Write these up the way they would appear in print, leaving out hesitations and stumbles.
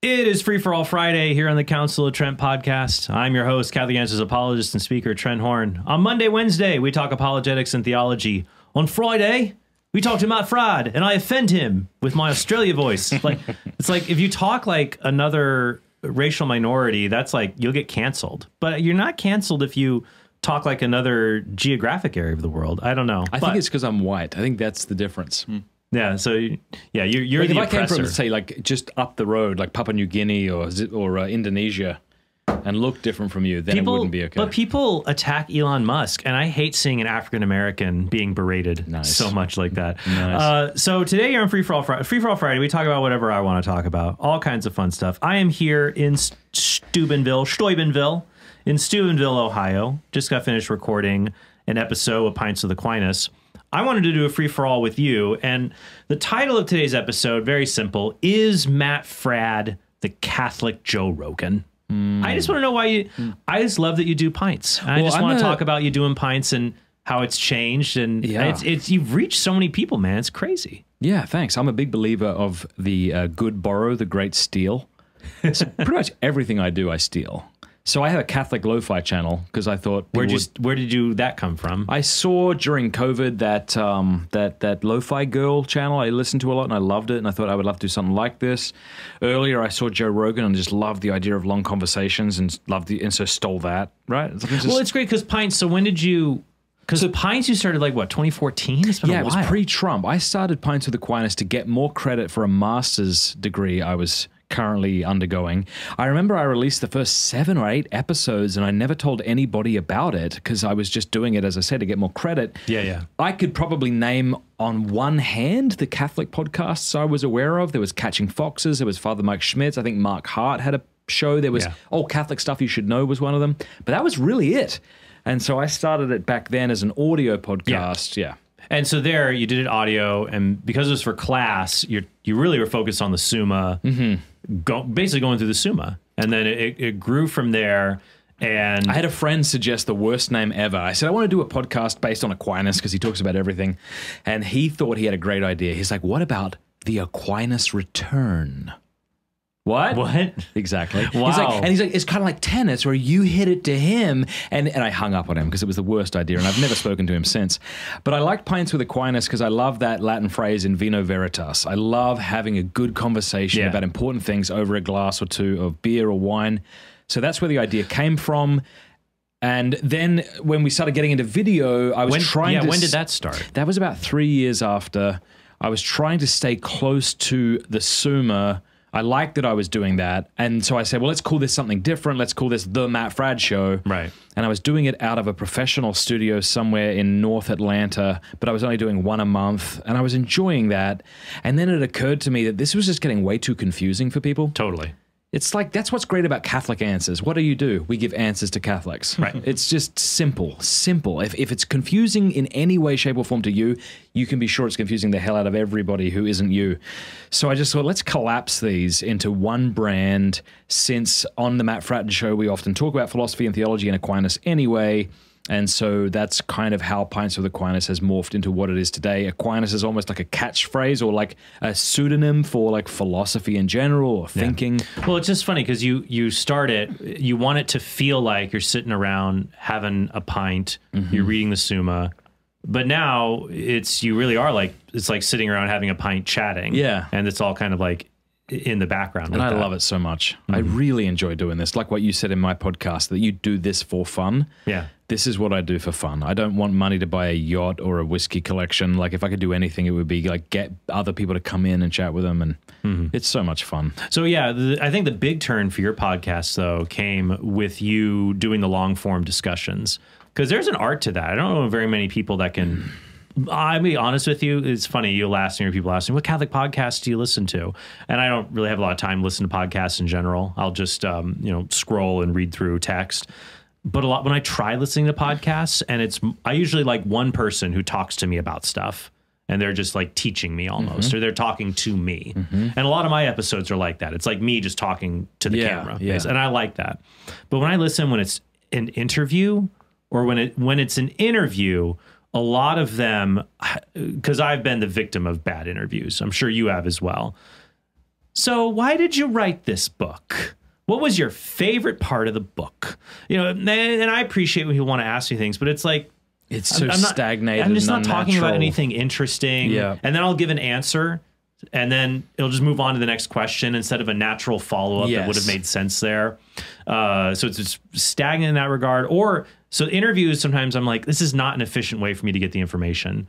It is Free for All Friday here on the Council of Trent podcast. I'm your host, Catholic Answers apologist and speaker, Trent Horn. On Monday, Wednesday, we talk apologetics and theology. On Friday, we talk to Matt Fradd, and I offend him with my Australia voice. It's like if you talk like another racial minority, that's like you'll get canceled. But you're not canceled if you talk like another geographic area of the world. I don't know. I think it's because I'm white. I think that's the difference. Yeah, so yeah, you're like the if oppressor. I came from, say, like just up the road, like Papua New Guinea or Indonesia, and looked different from you, then it wouldn't be okay. But people attack Elon Musk, and I hate seeing an African American being berated so much like that. Nice. So today you're on Free for All Friday. Free for All Friday, we talk about whatever I want to talk about, all kinds of fun stuff. I am here in Steubenville, Ohio. Just got finished recording an episode of Pints with Aquinas. I wanted to do a free-for-all with you, and the title of today's episode, very simple, is Matt Fradd the Catholic Joe Rogan? I just want to know why you... I just love that you do pints. I just want to talk about you doing pints and how it's changed, and you've reached so many people, man. It's crazy. Yeah, thanks. I'm a big believer of the good borrow, the great steal. So pretty much everything I do, I steal. So I have a Catholic lo-fi channel because I thought, where did that come from? I saw during COVID that lo-fi girl channel I listened to a lot and I loved it, and I thought I would love to do something like this. Earlier I saw Joe Rogan and just loved the idea of long conversations and so stole that. Right? Well, it's great because Pints. So when did you? Because Pints you started like what, 2014? It's been a while. It was pre-Trump. I started Pints with Aquinas to get more credit for a master's degree I was currently undergoing. I remember I released the first 7 or 8 episodes and I never told anybody about it because I was just doing it, as I said, to get more credit. Yeah. I could probably name on one hand the Catholic podcasts I was aware of. There was Catching Foxes, there was Father Mike Schmitz, I think Mark Hart had a show. There was Catholic Stuff You Should Know was one of them. But that was really it. And so I started it back then as an audio podcast. Yeah. And so there you did it audio, and because it was for class, you really were focused on the Summa, basically going through the Summa. And then it grew from there. And I had a friend suggest the worst name ever. I said, I want to do a podcast based on Aquinas because he talks about everything. And he thought he had a great idea. He's like, what about the Aquinas Return? What? Exactly. Wow. He's like, it's kind of like tennis where you hit it to him. And I hung up on him because it was the worst idea. And I've never spoken to him since. But I like Pints with Aquinas because I love that Latin phrase in vino veritas. I love having a good conversation about important things over a glass or two of beer or wine. So that's where the idea came from. And then when we started getting into video, I was trying to... when did that start? That was about 3 years after. I was trying to stay close to the Summa. I liked that I was doing that. And so I said, well, let's call this something different. Let's call this The Matt Fradd Show. Right. And I was doing it out of a professional studio somewhere in North Atlanta, but I was only doing 1 a month, and I was enjoying that. And then it occurred to me that this was just getting way too confusing for people. Totally. It's like, that's what's great about Catholic Answers. What do? We give answers to Catholics. Right. It's just simple. If it's confusing in any way, shape, or form to you, you can be sure it's confusing the hell out of everybody who isn't you. So I just thought, let's collapse these into one brand, since on the Matt Fradd Show, we often talk about philosophy and theology and Aquinas anyway. And so that's kind of how Pints with Aquinas has morphed into what it is today. Aquinas is almost like a catchphrase or like a pseudonym for like philosophy in general or thinking. Well, it's just funny because you start it, you want it to feel like you're sitting around having a pint, you're reading the Summa, but now you really are like, it's like sitting around having a pint chatting. Yeah. And it's all kind of like in the background. And I love it so much. I really enjoy doing this. Like what you said in my podcast, that you do this for fun. Yeah. This is what I do for fun. I don't want money to buy a yacht or a whiskey collection. Like if I could do anything, it would be like get other people to come in and chat with them. And it's so much fun. So yeah, I think the big turn for your podcast though came with you doing the long form discussions, because there's an art to that. I don't know very many people that can... I'll be honest with you. It's funny. People ask me, what Catholic podcasts do you listen to? And I don't really have a lot of time to listen to podcasts in general. I'll just, scroll and read through text. But when I try listening to podcasts, and I usually like one person who talks to me about stuff, and they're just like teaching me almost, or they're talking to me. And a lot of my episodes are like that. It's like me just talking to the camera. Yeah. And I like that. But when I listen, when it's an interview, or when it's an interview, a lot of them, because I've been the victim of bad interviews, I'm sure you have as well, so why did you write this book? What was your favorite part of the book? You know, and I appreciate when people want to ask me things, but it's like, it's so stagnated. I'm just and not talking about anything interesting. Yeah. And then I'll give an answer, and then it'll just move on to the next question instead of a natural follow-up that would have made sense there. So it's just stagnant in that regard. Or, so interviews, sometimes I'm like, this is not an efficient way for me to get the information.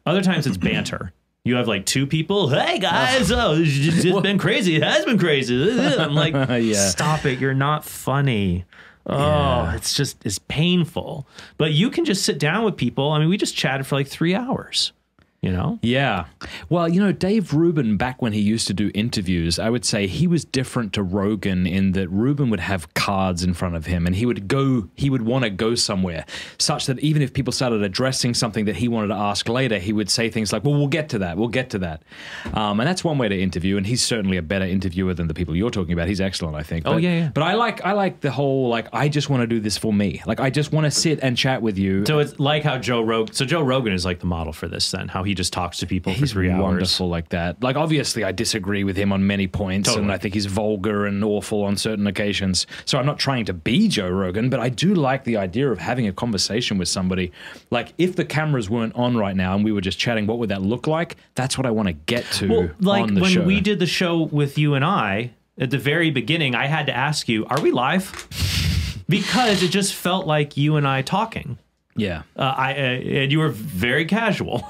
Other times it's banter. You have like two people. Hey guys, it's been crazy. It has been crazy. I'm like, stop it. You're not funny. Oh, it's painful. But you can just sit down with people. I mean, we just chatted for like 3 hours. You know? Yeah. Well, you know, Dave Rubin, back when he used to do interviews, I would say he was different to Rogan in that Rubin would have cards in front of him and he would want to go somewhere such that even if people started addressing something that he wanted to ask later, he would say things like, well, we'll get to that. We'll get to that. And that's one way to interview. And he's certainly a better interviewer than the people you're talking about. He's excellent, I think. But, But I like the whole, like, I just want to do this for me. Like, I just want to sit and chat with you. So it's like how Joe Rogan is like the model for this then, how he just talks to people for 3 hours. He's wonderful like that. Like, obviously, I disagree with him on many points, and I think he's vulgar and awful on certain occasions. So I'm not trying to be Joe Rogan, but I do like the idea of having a conversation with somebody. Like, if the cameras weren't on right now and we were just chatting, what would that look like? That's what I want to get to on the show. When we did the show with you and I, at the very beginning, I had to ask you, are we live? Because it just felt like you and I talking. Yeah, and you were very casual,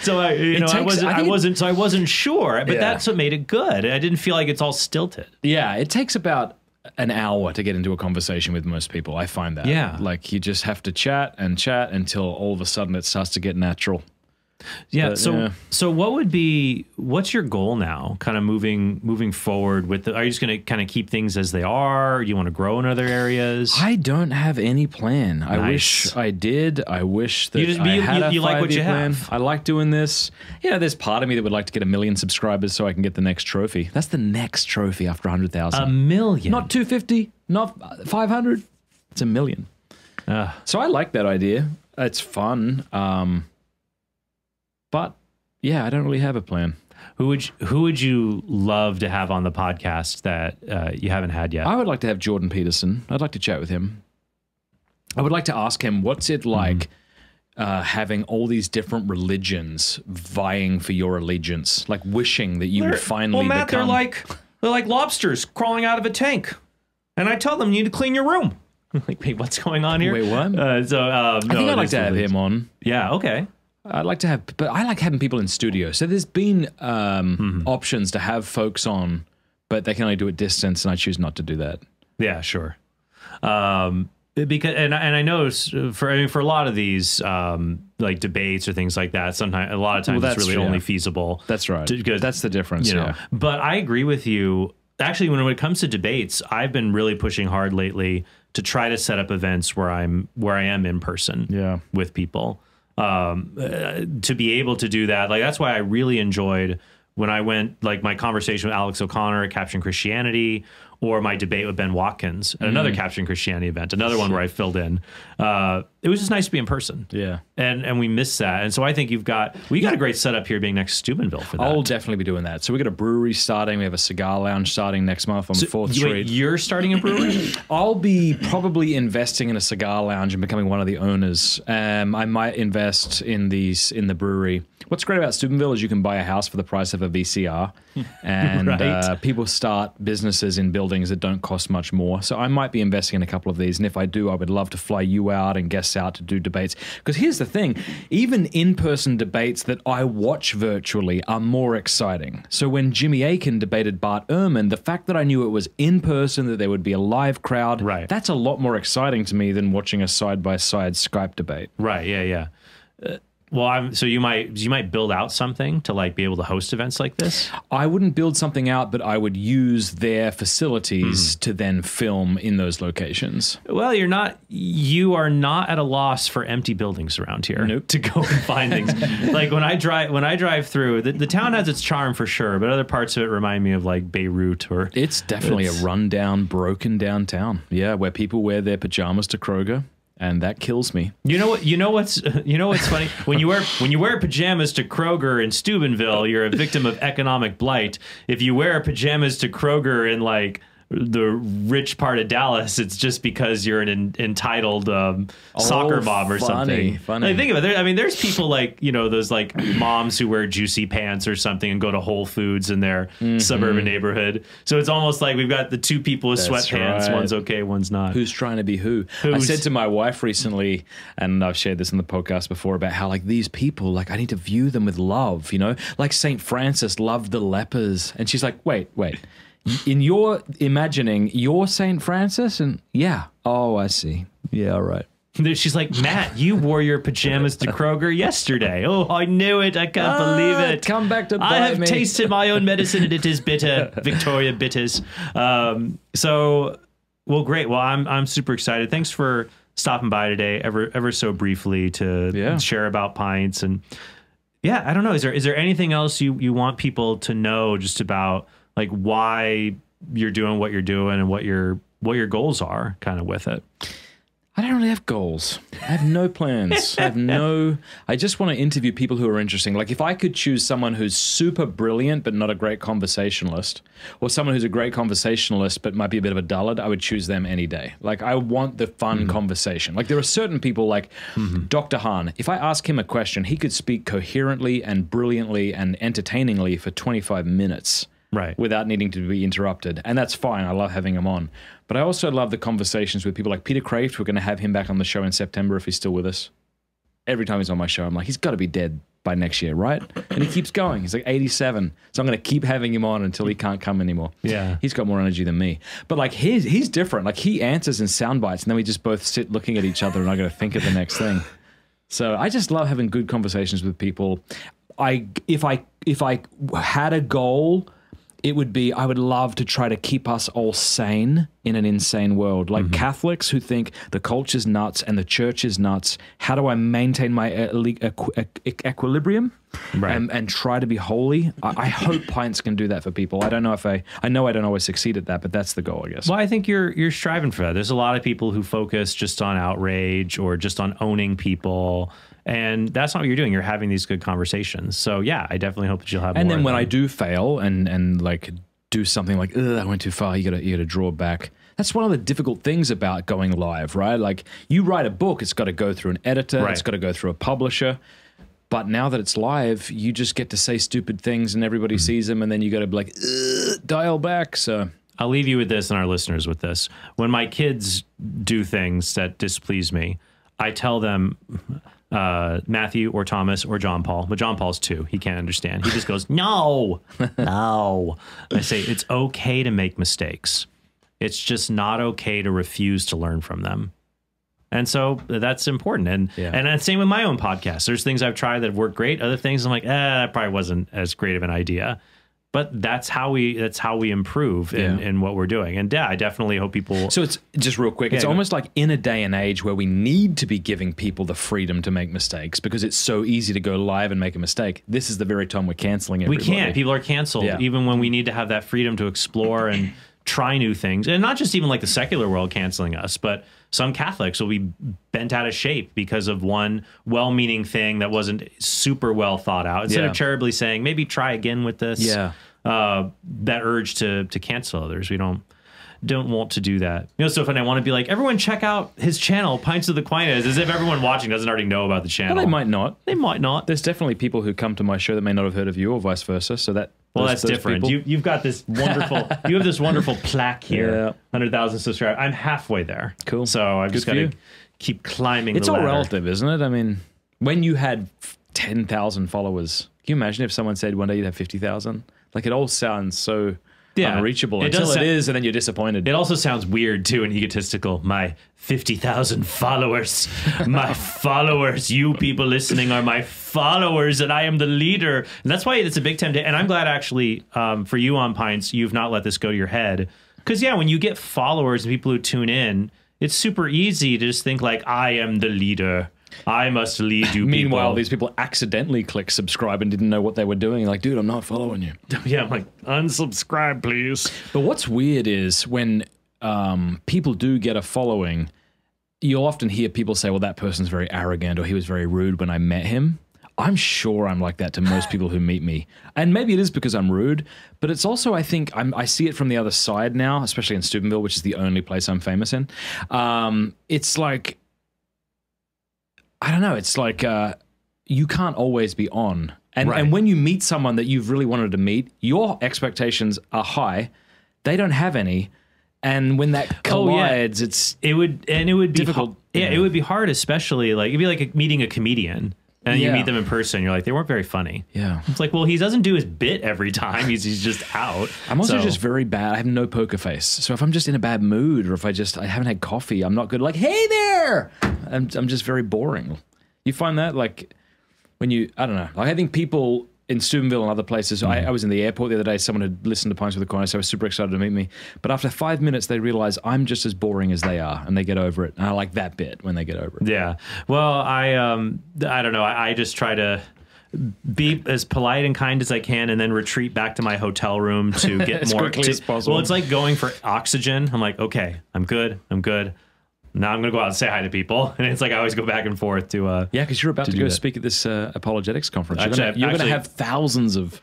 so I wasn't sure. But that's what made it good. I didn't feel like it's all stilted. Yeah, it takes about an hour to get into a conversation with most people. I find that. Yeah, like you just have to chat and chat until all of a sudden it starts to get natural. Yeah. But, so what's your goal now? Kind of moving forward with are you just going to kind of keep things as they are? Or do you want to grow in other areas? I don't have any plan. I wish I did. I wish that I had a like what you plan. have. I like doing this. You know, there's part of me that would like to get 1 million subscribers so I can get the next trophy. That's the next trophy after 100,000. 1 million. Not 250, not 500. It's 1 million. So I like that idea. It's fun. But yeah, I don't really have a plan. Who would you love to have on the podcast that you haven't had yet? I would like to have Jordan Peterson. I'd like to chat with him. I would like to ask him, what's it like having all these different religions vying for your allegiance, like wishing that you would finally Matt, become... they're like lobsters crawling out of a tank, and I tell them you need to clean your room. Like, wait, what's going on here? Wait, what? I think I'd like to have him on. Yeah, okay. I'd like to have, but I like having people in studio. So there's been options to have folks on, but they can only do it distance, and I choose not to do that. Yeah, sure. Because I know for a lot of these like debates or things like that, sometimes a lot of times it's really only feasible. That's right. That's the difference. You know. But I agree with you. Actually, when it comes to debates, I've been really pushing hard lately to try to set up events where I am in person with people. To be able to do that, like that's why I really enjoyed when I went, like my conversation with Alex O'Connor at Capturing Christianity, or my debate with Ben Watkins at another Capturing Christianity event, another one where I filled in. It was just nice to be in person. Yeah. And we missed that. And so I think we got a great setup here being next to Steubenville for that. I'll definitely be doing that. So we got a brewery starting. We have a cigar lounge starting next month on 4th Street. Wait, you're starting a brewery? I'll be probably investing in a cigar lounge and becoming one of the owners. I might invest in the brewery. What's great about Steubenville is you can buy a house for the price of a VCR, and people start businesses in buildings that don't cost much more. So I might be investing in a couple of these, and if I do, I would love to fly you out and guests out to do debates. Because here's the thing, even in-person debates that I watch virtually are more exciting. So when Jimmy Akin debated Bart Ehrman, the fact that I knew it was in person, that there would be a live crowd, that's a lot more exciting to me than watching a side-by-side Skype debate. Right, yeah. Well, so you might build out something to like be able to host events like this? I wouldn't build something out, but I would use their facilities to then film in those locations. Well, you are not at a loss for empty buildings around here. Nope. To go and find things. Like when I drive through, the town has its charm for sure, but other parts of it remind me of like Beirut or... It's definitely a rundown, broken down town. Yeah, where people wear their pajamas to Kroger. and that kills me. You know what's funny? When you wear pajamas to Kroger in Steubenville, you're a victim of economic blight. If you wear pajamas to Kroger in like the rich part of Dallas, it's just because you're an entitled soccer mom or something. Funny. Like, think of it. I mean, there's people like, those like moms who wear juicy pants or something and go to Whole Foods in their suburban neighborhood. So it's almost like we've got the two people with sweatpants. Right. One's okay, one's not. Who's trying to be who? I said to my wife recently, and I've shared this in the podcast before, about how like these people, like I need to view them with love, like St. Francis loved the lepers. And she's like, wait. In your imagining, you're St. Francis? And yeah. Oh, I see. Yeah, all right. She's like, Matt, you wore your pajamas to Kroger yesterday. Oh, I knew it. I can't believe it. Come back to bite I have me. tasted my own medicine and it is bitter. Victoria Bitters. Well, great. Well, I'm super excited. Thanks for stopping by today, ever so briefly, to share about Pints. And yeah, I don't know. Is there anything else you want people to know just about like why you're doing what you're doing and what your goals are kind of with it? I don't really have goals. I have no plans. I just want to interview people who are interesting. Like if I could choose someone who's super brilliant but not a great conversationalist, or someone who's a great conversationalist but might be a bit of a dullard, I would choose them any day. Like I want the fun conversation. Like there are certain people like Dr. Hahn. If I ask him a question, he could speak coherently and brilliantly and entertainingly for 25 minutes. Right. Without needing to be interrupted. And that's fine. I love having him on. But I also love the conversations with people like Peter Kraft. We're going to have him back on the show in September if he's still with us. Every time he's on my show, I'm like, he's got to be dead by next year, right? And he keeps going. He's like 87. So I'm going to keep having him on until he can't come anymore. Yeah. He's got more energy than me. But like he's different. Like he answers in sound bites and then we just both sit looking at each other and I got to think of the next thing. So I just love having good conversations with people. If I had a goal, it would be, I would love to try to keep us all sane in an insane world. Like Catholics who think the culture's nuts and the church is nuts. How do I maintain my equilibrium and try to be holy? I hope Pints can do that for people. I don't know if I know I don't always succeed at that, but that's the goal, I guess. Well, I think you're striving for that. There's a lot of people who focus just on outrage or just on owning people. And that's not what you're doing. You're having these good conversations. So yeah, I definitely hope that you'll have more. And then when I do fail and like do something like, I went too far, you gotta draw back. That's one of the difficult things about going live, right? Like you write a book, it's got to go through an editor, it's got to go through a publisher. But now that it's live, you just get to say stupid things and everybody sees them, and then you got to be like, dial back. So I'll leave you with this and our listeners with this. When my kids do things that displease me, I tell them, Matthew or Thomas or John Paul, but John Paul's 2. He can't understand. He just goes, no. I say, it's okay to make mistakes. It's just not okay to refuse to learn from them. And so that's important. And and same with my own podcast. There's things I've tried that have worked great. Other things I'm like, that probably wasn't as great of an idea. But that's how we improve in what we're doing. And I definitely hope people. So it's just real quick. It's almost like in a day and age where we need to be giving people the freedom to make mistakes because it's so easy to go live and make a mistake. This is the very time we're canceling everybody. We can't. People are canceled even when we need to have that freedom to explore and try new things. And not just even like the secular world canceling us, but some Catholics will be bent out of shape because of one well-meaning thing that wasn't super well thought out. Instead of charitably saying, maybe try again with this. That urge to cancel others. We don't want to do that. You know, so funny. I want to be like, everyone check out his channel, Pints of the Aquinas, as if everyone watching doesn't already know about the channel. Well, they might not. They might not. There's definitely people who come to my show that may not have heard of you or vice versa. So that that's different. You've got this wonderful. You have this wonderful plaque here. 100,000 subscribers. I'm halfway there. Cool. So I've just got to keep climbing. It's the ladder. all relative, isn't it? I mean, when you had 10,000 followers, can you imagine if someone said one day you'd have 50,000? Like it all sounds so unreachable until it is, and then you're disappointed. It also sounds weird too and egotistical. My 50,000 followers, my followers. You people listening are my followers, and I am the leader. And that's why it's a big temptation. And I'm glad actually for you on Pints, you've not let this go to your head, because when you get followers and people who tune in, it's super easy to just think like, I am the leader. I must lead you. Meanwhile, these people accidentally click subscribe and didn't know what they were doing. Like, dude, I'm not following you. Yeah, I'm like, unsubscribe, please. But what's weird is when people do get a following, you'll often hear people say, well, that person's very arrogant or he was very rude when I met him. I'm sure I'm like that to most people who meet me. And maybe it is because I'm rude, but it's also, I think, I see it from the other side now, especially in Steubenville, which is the only place I'm famous in. It's like, I don't know, it's like you can't always be on. And when you meet someone that you've really wanted to meet, your expectations are high. They don't have any. And when that collides, it would be difficult. It would be hard, especially like it'd be like meeting a comedian. And you meet them in person, you're like, they weren't very funny. Yeah. It's like, well, he doesn't do his bit every time. He's just out. I'm also just very bad. I have no poker face. So if I'm just in a bad mood or if I haven't had coffee, I'm not good. Like, hey there! I'm just very boring. You find that? Like, when you, I don't know. Like, I think people in Steubenville and other places, I was in the airport the other day, someone had listened to Pints with Aquinas, so I was super excited to meet me. But after 5 minutes, they realize I'm just as boring as they are, and they get over it. And I like that bit when they get over it. Yeah. Well, I don't know. I just try to be as polite and kind as I can and then retreat back to my hotel room to get as more quickly as possible. Well, it's like going for oxygen. I'm like, okay, I'm good. Now I'm going to go out and say hi to people. And it's like I always go back and forth to... yeah, because you're about to go speak at this apologetics conference. You're going to have thousands of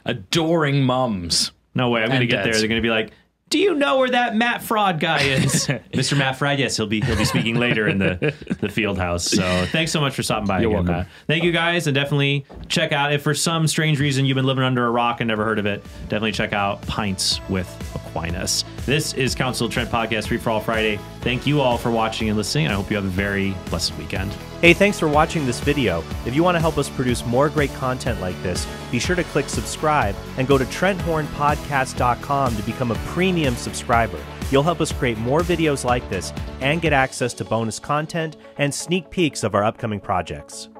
adoring mums. No way. I'm going to get there. They're going to be like, do you know where that Matt Fradd guy is? Mr. Matt Fradd, yes, he'll be speaking later in the field house. So thanks so much for stopping by. You're again, welcome. Matt. Thank you guys, and definitely check out, if for some strange reason you've been living under a rock and never heard of it, definitely check out Pints with Aquinas. This is Council Trent Podcast, Free for All Friday. Thank you all for watching and listening, and I hope you have a very blessed weekend. Hey, thanks for watching this video. If you want to help us produce more great content like this, be sure to click subscribe and go to TrentHornPodcast.com to become a premium subscriber. You'll help us create more videos like this and get access to bonus content and sneak peeks of our upcoming projects.